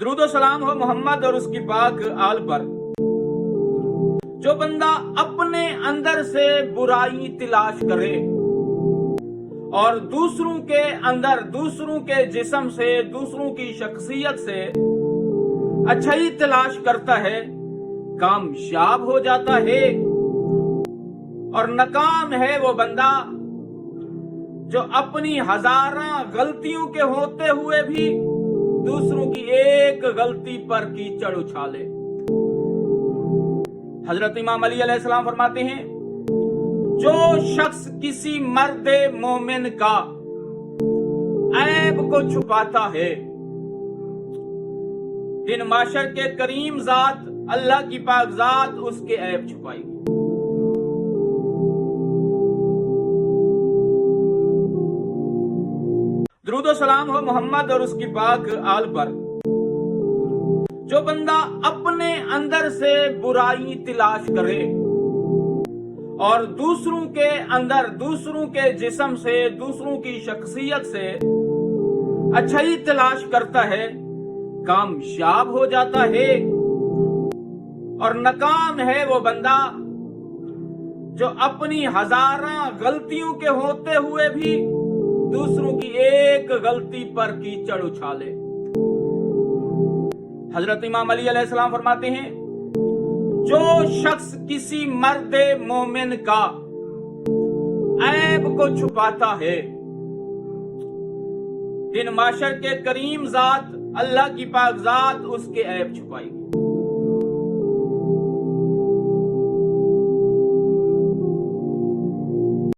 درود و سلام ہو محمد اور اس کی پاک آل پر۔ جو بندہ اپنے اندر سے برائی تلاش کرے اور دوسروں کے اندر، دوسروں کے جسم سے، دوسروں کی شخصیت سے اچھائی تلاش کرتا ہے، کامیاب ہو جاتا ہے۔ اور ناکام ہے وہ بندہ جو اپنی ہزاراں غلطیوں کے ہوتے ہوئے بھی دوسروں کی ایک غلطی پر کیچڑ اچھالے۔ حضرت امام علی علیہ السلام فرماتے ہیں، جو شخص کسی مرد مومن کا عیب کو چھپاتا ہے، دن محشر کے کریم ذات اللہ کی پاک ذات اس کے عیب چھپائے گی۔ درود و سلام ہو محمد اور اس کی پاک آل پر۔ جو بندہ اپنے اندر سے برائی تلاش کرے اور دوسروں کے اندر، دوسروں کے جسم سے، دوسروں کی شخصیت سے اچھائی تلاش کرتا ہے، کامیاب ہو جاتا ہے۔ اور ناکام ہے وہ بندہ جو اپنی ہزاراں غلطیوں کے ہوتے ہوئے بھی دوسروں کی ایک غلطی پر کیچڑ اچھالے۔ حضرت امام علی علیہ السلام فرماتے ہیں، جو شخص کسی مرد مومن کا عیب کو چھپاتا ہے، دن محشر کے کریم ذات اللہ کی پاک ذات اس کے عیب چھپائے گی۔